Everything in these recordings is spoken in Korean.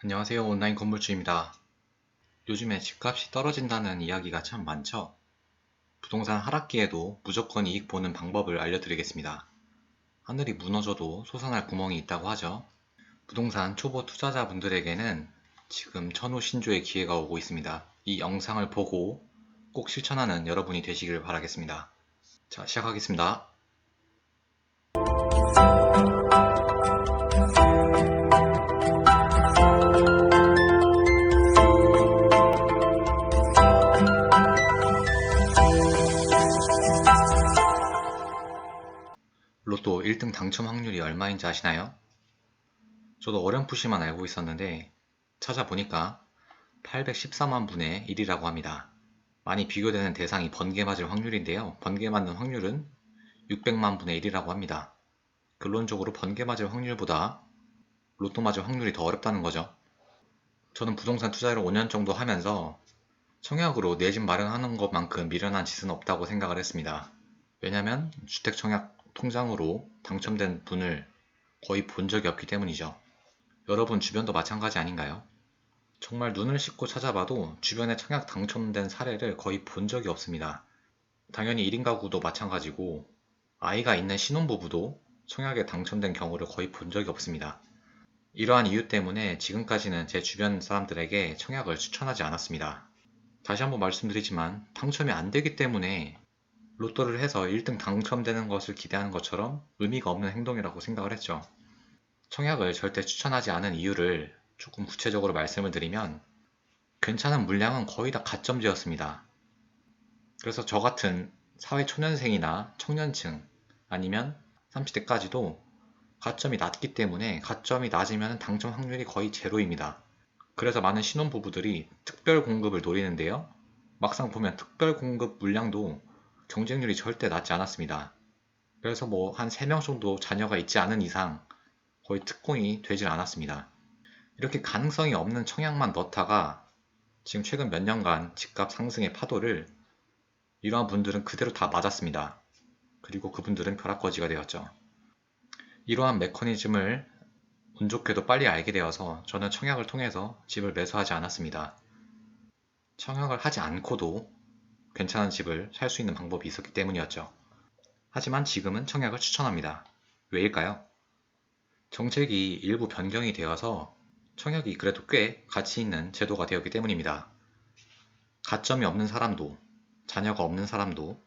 안녕하세요. 온라인 건물주입니다. 요즘에 집값이 떨어진다는 이야기가 참 많죠? 부동산 하락기에도 무조건 이익 보는 방법을 알려드리겠습니다. 하늘이 무너져도 솟아날 구멍이 있다고 하죠. 부동산 초보 투자자분들에게는 지금 천우신조의 기회가 오고 있습니다. 이 영상을 보고 꼭 실천하는 여러분이 되시길 바라겠습니다. 자, 시작하겠습니다. 로또 1등 당첨 확률이 얼마인지 아시나요? 저도 어렴풋이만 알고 있었는데 찾아보니까 814만 분의 1이라고 합니다. 많이 비교되는 대상이 번개 맞을 확률인데요. 번개 맞는 확률은 600만 분의 1이라고 합니다. 결론적으로 번개 맞을 확률보다 로또 맞을 확률이 더 어렵다는 거죠. 저는 부동산 투자를 5년 정도 하면서 청약으로 내 집 마련하는 것만큼 미련한 짓은 없다고 생각을 했습니다. 왜냐면 주택청약 통장으로 당첨된 분을 거의 본 적이 없기 때문이죠. 여러분 주변도 마찬가지 아닌가요? 정말 눈을 씻고 찾아봐도 주변에 청약 당첨된 사례를 거의 본 적이 없습니다. 당연히 1인 가구도 마찬가지고 아이가 있는 신혼부부도 청약에 당첨된 경우를 거의 본 적이 없습니다. 이러한 이유 때문에 지금까지는 제 주변 사람들에게 청약을 추천하지 않았습니다. 다시 한번 말씀드리지만 당첨이 안 되기 때문에 로또를 해서 1등 당첨되는 것을 기대하는 것처럼 의미가 없는 행동이라고 생각을 했죠. 청약을 절대 추천하지 않은 이유를 조금 구체적으로 말씀을 드리면 괜찮은 물량은 거의 다 가점제였습니다. 그래서 저 같은 사회초년생이나 청년층 아니면 30대까지도 가점이 낮기 때문에 가점이 낮으면 당첨 확률이 거의 제로입니다. 그래서 많은 신혼부부들이 특별 공급을 노리는데요. 막상 보면 특별 공급 물량도 경쟁률이 절대 낮지 않았습니다. 그래서 뭐 한 3명 정도 자녀가 있지 않은 이상 거의 특공이 되질 않았습니다. 이렇게 가능성이 없는 청약만 넣다가 지금 최근 몇 년간 집값 상승의 파도를 이러한 분들은 그대로 다 맞았습니다. 그리고 그분들은 벼락거지가 되었죠. 이러한 메커니즘을 운 좋게도 빨리 알게 되어서 저는 청약을 통해서 집을 매수하지 않았습니다. 청약을 하지 않고도 괜찮은 집을 살 수 있는 방법이 있었기 때문이었죠. 하지만 지금은 청약을 추천합니다. 왜일까요? 정책이 일부 변경이 되어서 청약이 그래도 꽤 가치 있는 제도가 되었기 때문입니다. 가점이 없는 사람도, 자녀가 없는 사람도,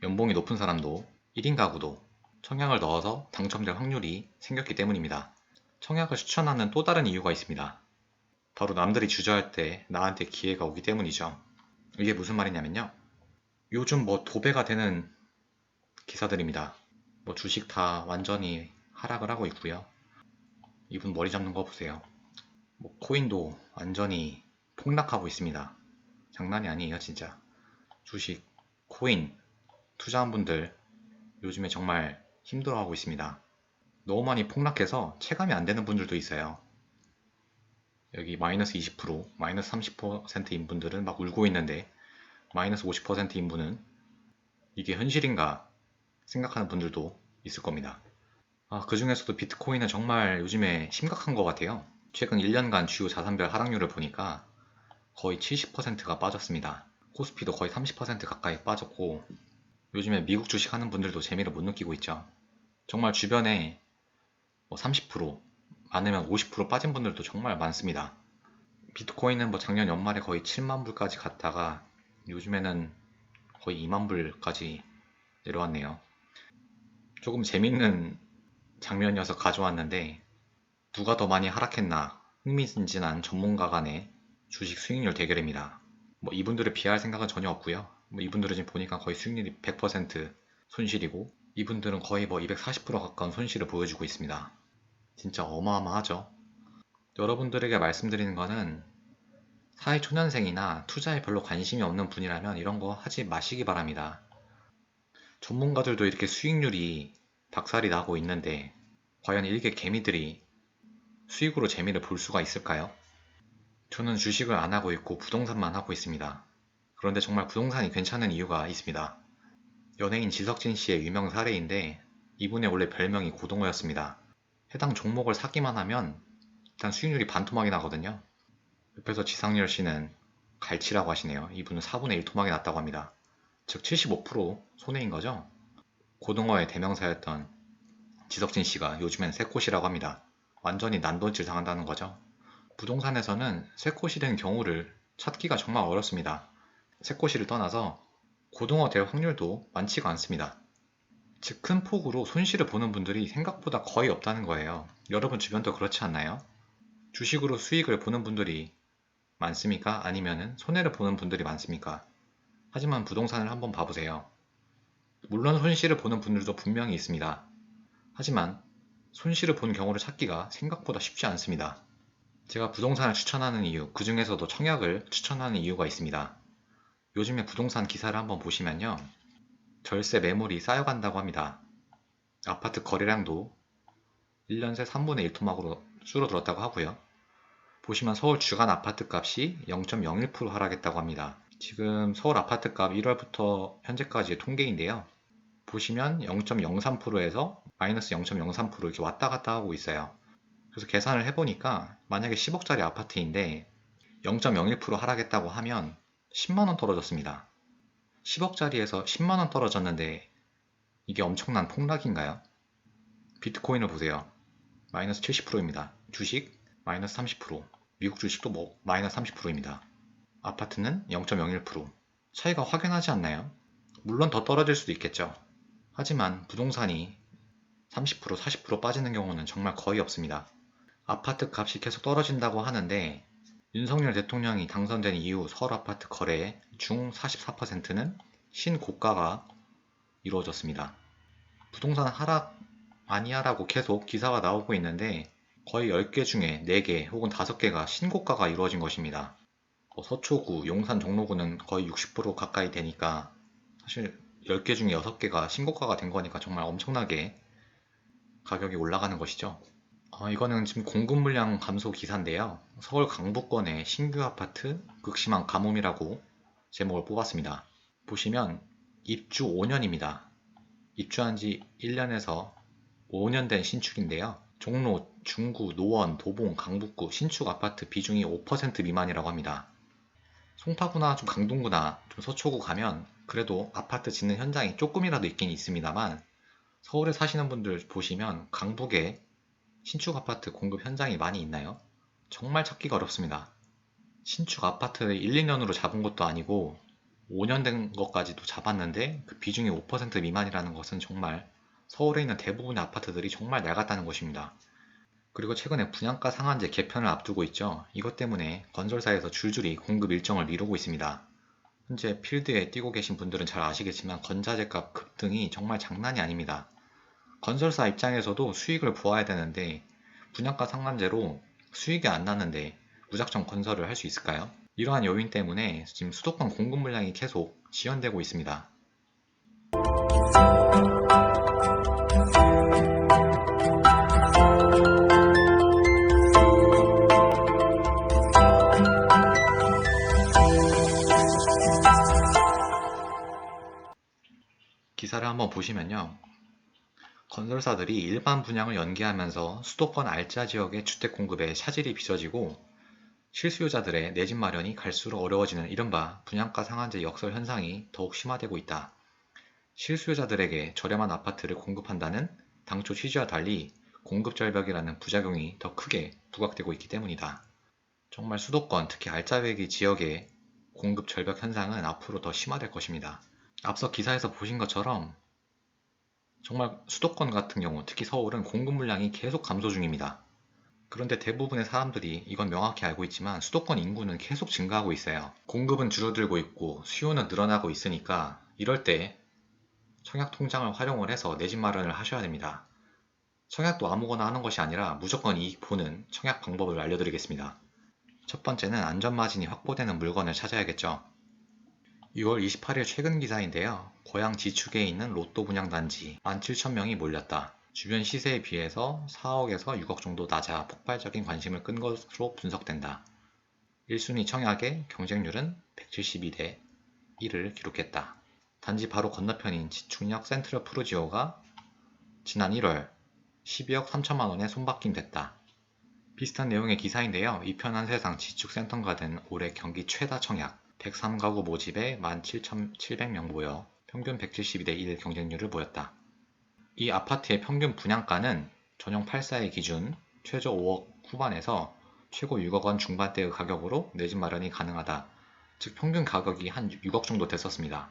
연봉이 높은 사람도, 1인 가구도 청약을 넣어서 당첨될 확률이 생겼기 때문입니다. 청약을 추천하는 또 다른 이유가 있습니다. 바로 남들이 주저할 때 나한테 기회가 오기 때문이죠. 이게 무슨 말이냐면요. 요즘 뭐 도배가 되는 기사들입니다. 뭐 주식 다 완전히 하락을 하고 있고요. 이분 머리 잡는 거 보세요. 뭐 코인도 완전히 폭락하고 있습니다. 장난이 아니에요, 진짜. 주식, 코인, 투자한 분들 요즘에 정말 힘들어하고 있습니다. 너무 많이 폭락해서 체감이 안 되는 분들도 있어요. 여기 마이너스 20%, 마이너스 30%인 분들은 막 울고 있는데 마이너스 50%인 분은 이게 현실인가 생각하는 분들도 있을 겁니다. 그 중에서도 비트코인은 정말 요즘에 심각한 것 같아요. 최근 1년간 주요 자산별 하락률을 보니까 거의 70%가 빠졌습니다. 코스피도 거의 30% 가까이 빠졌고 요즘에 미국 주식 하는 분들도 재미를 못 느끼고 있죠. 정말 주변에 뭐 30%, 많으면 50% 빠진 분들도 정말 많습니다. 비트코인은 뭐 작년 연말에 거의 7만 불까지 갔다가 요즘에는 거의 2만 불까지 내려왔네요. 조금 재밌는 장면이어서 가져왔는데 누가 더 많이 하락했나 흥미진진한 전문가 간의 주식 수익률 대결입니다. 뭐 이분들을 비할 생각은 전혀 없고요. 뭐 이분들은 지금 보니까 거의 수익률이 100% 손실이고 이분들은 거의 뭐 240% 가까운 손실을 보여주고 있습니다. 진짜 어마어마하죠. 여러분들에게 말씀드리는 거는 사회초년생이나 투자에 별로 관심이 없는 분이라면 이런 거 하지 마시기 바랍니다. 전문가들도 이렇게 수익률이 박살이 나고 있는데 과연 일개 개미들이 수익으로 재미를 볼 수가 있을까요? 저는 주식을 안 하고 있고 부동산만 하고 있습니다. 그런데 정말 부동산이 괜찮은 이유가 있습니다. 연예인 지석진 씨의 유명 사례인데 이분의 원래 별명이 고동호였습니다. 해당 종목을 사기만 하면 일단 수익률이 반토막이 나거든요. 옆에서 지상렬 씨는 갈치라고 하시네요. 이분은 4분의 1 토막이 났다고 합니다. 즉 75% 손해인 거죠. 고등어의 대명사였던 지석진 씨가 요즘엔 쇠꽃이라고 합니다. 완전히 난도질 당한다는 거죠. 부동산에서는 쇠꽃이 된 경우를 찾기가 정말 어렵습니다. 쇠꽃이를 떠나서 고등어 될 확률도 많지가 않습니다. 즉 큰 폭으로 손실을 보는 분들이 생각보다 거의 없다는 거예요. 여러분 주변도 그렇지 않나요? 주식으로 수익을 보는 분들이 많습니까? 아니면 손해를 보는 분들이 많습니까? 하지만 부동산을 한번 봐보세요. 물론 손실을 보는 분들도 분명히 있습니다. 하지만 손실을 본 경우를 찾기가 생각보다 쉽지 않습니다. 제가 부동산을 추천하는 이유, 그 중에서도 청약을 추천하는 이유가 있습니다. 요즘에 부동산 기사를 한번 보시면요. 절세 매물이 쌓여간다고 합니다. 아파트 거래량도 1년 새 3분의 1 토막으로 줄어들었다고 하고요. 보시면 서울 주간 아파트 값이 0.01% 하락했다고 합니다. 지금 서울 아파트 값 1월부터 현재까지의 통계인데요. 보시면 0.03%에서 마이너스 0.03% 이렇게 왔다 갔다 하고 있어요. 그래서 계산을 해보니까 만약에 10억짜리 아파트인데 0.01% 하락했다고 하면 10만원 떨어졌습니다. 10억짜리에서 10만원 떨어졌는데 이게 엄청난 폭락인가요? 비트코인을 보세요. 마이너스 70%입니다. 주식 마이너스 30%, 미국 주식도 마이너스 30%입니다. 아파트는 0.01%. 차이가 확연하지 않나요? 물론 더 떨어질 수도 있겠죠. 하지만 부동산이 30%, 40% 빠지는 경우는 정말 거의 없습니다. 아파트 값이 계속 떨어진다고 하는데 윤석열 대통령이 당선된 이후 서울 아파트 거래 중 44%는 신고가가 이루어졌습니다. 부동산 하락 아니야라고 계속 기사가 나오고 있는데 거의 10개 중에 4개 혹은 5개가 신고가가 이루어진 것입니다. 서초구, 용산, 종로구는 거의 60% 가까이 되니까 사실 10개 중에 6개가 신고가가 된 거니까 정말 엄청나게 가격이 올라가는 것이죠. 이거는 지금 공급 물량 감소 기사인데요. 서울 강북권의 신규 아파트 극심한 가뭄이라고 제목을 뽑았습니다. 보시면 입주 5년입니다. 입주한 지 1년에서 5년 된 신축인데요. 종로, 중구, 노원, 도봉, 강북구 신축 아파트 비중이 5% 미만이라고 합니다. 송파구나 좀 강동구나 좀 서초구 가면 그래도 아파트 짓는 현장이 조금이라도 있긴 있습니다만 서울에 사시는 분들 보시면 강북에 신축 아파트 공급 현장이 많이 있나요? 정말 찾기가 어렵습니다. 신축 아파트를 1, 2년으로 잡은 것도 아니고 5년 된 것까지도 잡았는데 그 비중이 5% 미만이라는 것은 정말 서울에 있는 대부분의 아파트들이 정말 낡았다는 것입니다. 그리고 최근에 분양가 상한제 개편을 앞두고 있죠. 이것 때문에 건설사에서 줄줄이 공급 일정을 미루고 있습니다. 현재 필드에 뛰고 계신 분들은 잘 아시겠지만 건자재값 급등이 정말 장난이 아닙니다. 건설사 입장에서도 수익을 보아야 되는데 분양가 상한제로 수익이 안 나는데 무작정 건설을 할 수 있을까요? 이러한 요인 때문에 지금 수도권 공급 물량이 계속 지연되고 있습니다. 기사를 한번 보시면요. 건설사들이 일반 분양을 연기하면서 수도권 알짜 지역의 주택 공급에 차질이 빚어지고 실수요자들의 내 집 마련이 갈수록 어려워지는 이른바 분양가 상한제 역설 현상이 더욱 심화되고 있다. 실수요자들에게 저렴한 아파트를 공급한다는 당초 취지와 달리 공급 절벽이라는 부작용이 더 크게 부각되고 있기 때문이다. 정말 수도권, 특히 알짜배기 지역의 공급 절벽 현상은 앞으로 더 심화될 것입니다. 앞서 기사에서 보신 것처럼 정말 수도권 같은 경우, 특히 서울은 공급 물량이 계속 감소 중입니다. 그런데 대부분의 사람들이 이건 명확히 알고 있지만 수도권 인구는 계속 증가하고 있어요. 공급은 줄어들고 있고 수요는 늘어나고 있으니까 이럴 때 청약 통장을 활용을 해서 내 집 마련을 하셔야 됩니다. 청약도 아무거나 하는 것이 아니라 무조건 이익 보는 청약 방법을 알려드리겠습니다. 첫 번째는 안전마진이 확보되는 물건을 찾아야겠죠. 6월 28일 최근 기사인데요. 고양 지축에 있는 로또 분양단지 17,000명이 몰렸다. 주변 시세에 비해서 4억에서 6억 정도 낮아 폭발적인 관심을 끈 것으로 분석된다. 1순위 청약의 경쟁률은 172대 1을 기록했다. 단지 바로 건너편인 지축역 센트럴 푸르지오가 지난 1월 12억 3천만 원에 손바뀜됐다. 비슷한 내용의 기사인데요. 이편한 세상 지축 센터가든 올해 경기 최다 청약 103가구 모집에 17,700명 모여 평균 172대 1 경쟁률을 보였다. 이 아파트의 평균 분양가는 전용 8사의 기준 최저 5억 후반에서 최고 6억 원 중반대의 가격으로 내 집 마련이 가능하다. 즉 평균 가격이 한 6억 정도 됐었습니다.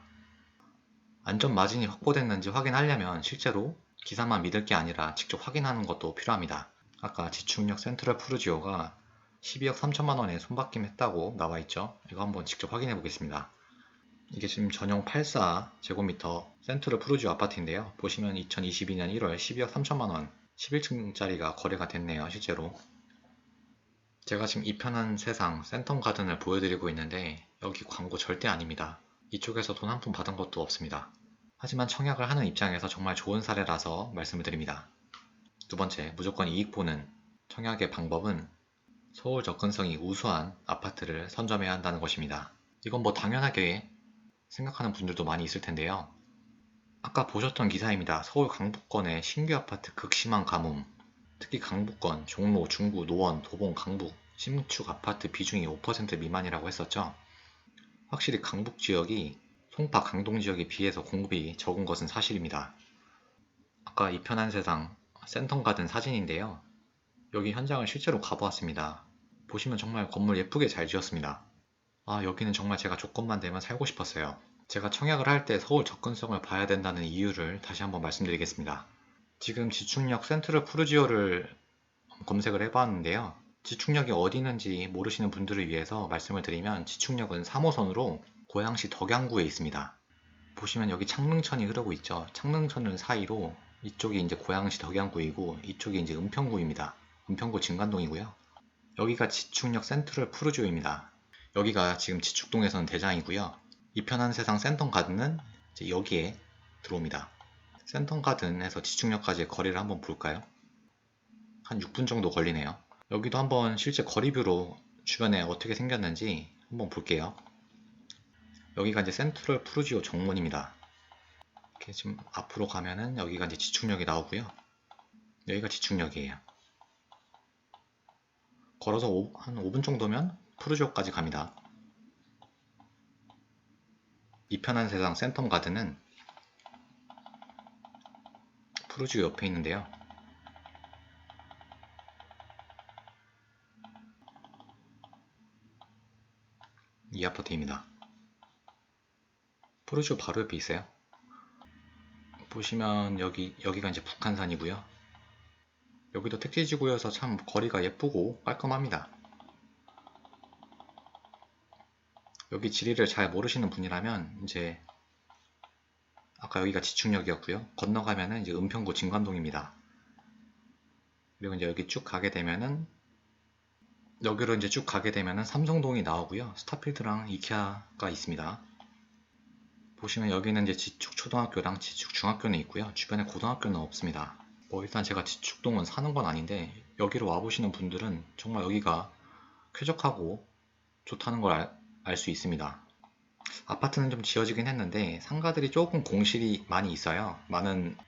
안전 마진이 확보됐는지 확인하려면 실제로 기사만 믿을 게 아니라 직접 확인하는 것도 필요합니다. 아까 지축역 센트럴 푸르지오가 12억 3천만 원에 손바뀜했다고 나와 있죠. 이거 한번 직접 확인해 보겠습니다. 이게 지금 전용 84 제곱미터 센트럴 푸르지오 아파트인데요. 보시면 2022년 1월 12억 3천만 원 11층짜리가 거래가 됐네요. 실제로. 제가 지금 이편한 세상 센텀 가든을 보여드리고 있는데 여기 광고 절대 아닙니다. 이쪽에서 돈 한 푼 받은 것도 없습니다. 하지만 청약을 하는 입장에서 정말 좋은 사례라서 말씀을 드립니다. 두 번째, 무조건 이익 보는 청약의 방법은 서울 접근성이 우수한 아파트를 선점해야 한다는 것입니다. 이건 뭐 당연하게 생각하는 분들도 많이 있을 텐데요. 아까 보셨던 기사입니다. 서울 강북권의 신규 아파트 극심한 가뭄. 특히 강북권, 종로, 중구, 노원, 도봉, 강북, 신축 아파트 비중이 5% 미만이라고 했었죠. 확실히 강북 지역이 송파, 강동 지역에 비해서 공급이 적은 것은 사실입니다. 아까 이편한 세상 센텀 가든 사진인데요. 여기 현장을 실제로 가보았습니다. 보시면 정말 건물 예쁘게 잘 지었습니다. 아, 여기는 정말 제가 조건만 되면 살고 싶었어요. 제가 청약을 할 때 서울 접근성을 봐야 된다는 이유를 다시 한번 말씀드리겠습니다. 지금 지축역 센트럴 푸르지오를 검색을 해봤는데요. 지축역이 어디 있는지 모르시는 분들을 위해서 말씀을 드리면 지축역은 3호선으로 고양시 덕양구에 있습니다. 보시면 여기 창릉천이 흐르고 있죠. 창릉천 사이로 이쪽이 이제 고양시 덕양구이고 이쪽이 이제 은평구입니다. 은평구 진관동이고요. 여기가 지축역 센트럴 푸르지오입니다. 여기가 지금 지축동에서는 대장이고요. 이편한 세상 센텀 가든은 이제 여기에 들어옵니다. 센텀 가든에서 지축역까지의 거리를 한번 볼까요? 한 6분 정도 걸리네요. 여기도 한번 실제 거리뷰로 주변에 어떻게 생겼는지 한번 볼게요. 여기가 이제 센트럴 푸르지오 정문입니다. 이렇게 지금 앞으로 가면은 여기가 이제 지축역이 나오고요. 여기가 지축역이에요. 걸어서 한 5분 정도면 푸르지오까지 갑니다. 이편한 세상 센텀 가든은 푸르지오 옆에 있는데요. 이 아파트입니다. 푸르지오 바로 옆에 있어요. 보시면 여기가 이제 북한산이고요. 여기도 택지지구여서 참 거리가 예쁘고 깔끔합니다. 여기 지리를 잘 모르시는 분이라면 이제 아까 여기가 지축역이었고요. 건너가면은 이제 은평구 진관동입니다. 그리고 이제 여기 쭉 가게 되면은 여기로 이제 쭉 가게 되면은 삼성동이 나오고요. 스타필드랑 이케아가 있습니다. 보시면 여기는 이제 지축 초등학교랑 지축 중학교는 있고요. 주변에 고등학교는 없습니다. 뭐 일단 제가 지축동은 사는 건 아닌데 여기로 와보시는 분들은 정말 여기가 쾌적하고 좋다는 걸 알 수 있습니다. 아파트는 좀 지어지긴 했는데 상가들이 조금 공실이 많이 있어요.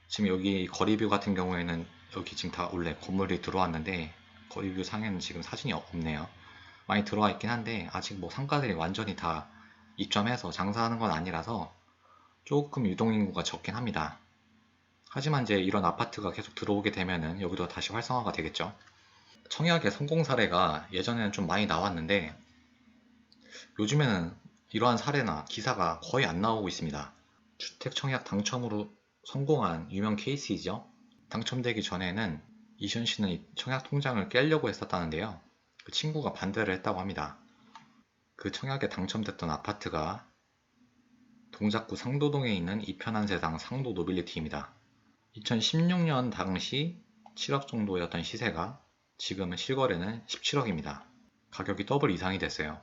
지금 여기 거리뷰 같은 경우에는 여기 지금 다 원래 건물이 들어왔는데 거리뷰 상에는 지금 사진이 없네요. 많이 들어와 있긴 한데 아직 뭐 상가들이 완전히 다 입점해서 장사하는 건 아니라서 조금 유동인구가 적긴 합니다. 하지만 이제 이런 아파트가 계속 들어오게 되면은 여기도 다시 활성화가 되겠죠. 청약의 성공 사례가 예전에는 좀 많이 나왔는데 요즘에는 이러한 사례나 기사가 거의 안 나오고 있습니다. 주택 청약 당첨으로 성공한 유명 케이스이죠. 당첨되기 전에는 이시연 씨는 이 청약 통장을 깨려고 했었다는데요. 그 친구가 반대를 했다고 합니다. 그 청약에 당첨됐던 아파트가 동작구 상도동에 있는 이편한 세상 상도 노빌리티입니다. 2016년 당시 7억 정도였던 시세가 지금은 실거래는 17억입니다. 가격이 더블 이상이 됐어요.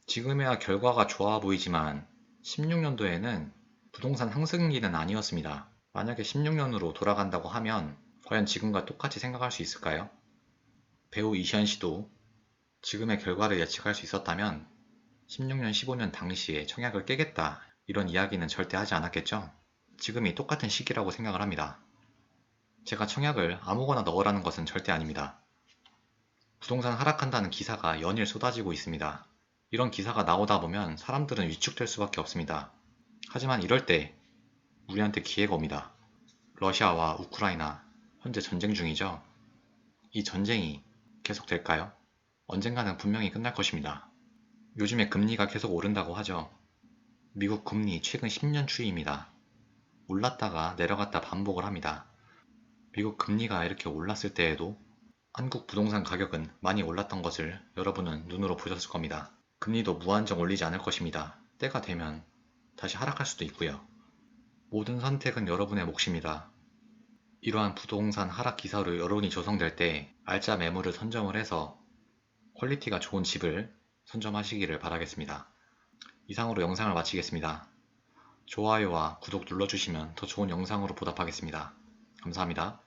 지금에야 결과가 좋아 보이지만 16년도에는 부동산 상승기는 아니었습니다. 만약에 16년으로 돌아간다고 하면 과연 지금과 똑같이 생각할 수 있을까요? 배우 이시연 씨도 지금의 결과를 예측할 수 있었다면 16년, 15년 당시에 청약을 깨겠다 이런 이야기는 절대 하지 않았겠죠? 지금이 똑같은 시기라고 생각을 합니다. 제가 청약을 아무거나 넣으라는 것은 절대 아닙니다. 부동산 하락한다는 기사가 연일 쏟아지고 있습니다. 이런 기사가 나오다 보면 사람들은 위축될 수밖에 없습니다. 하지만 이럴 때 우리한테 기회가 옵니다. 러시아와 우크라이나 현재 전쟁 중이죠. 이 전쟁이 계속될까요? 언젠가는 분명히 끝날 것입니다. 요즘에 금리가 계속 오른다고 하죠. 미국 금리 최근 10년 추이입니다. 올랐다가 내려갔다 반복을 합니다. 미국 금리가 이렇게 올랐을 때에도 한국 부동산 가격은 많이 올랐던 것을 여러분은 눈으로 보셨을 겁니다. 금리도 무한정 올리지 않을 것입니다. 때가 되면 다시 하락할 수도 있고요. 모든 선택은 여러분의 몫입니다. 이러한 부동산 하락 기사로 여론이 조성될 때 알짜 매물을 선점을 해서 퀄리티가 좋은 집을 선점하시기를 바라겠습니다. 이상으로 영상을 마치겠습니다. 좋아요와 구독 눌러주시면 더 좋은 영상으로 보답하겠습니다. 감사합니다.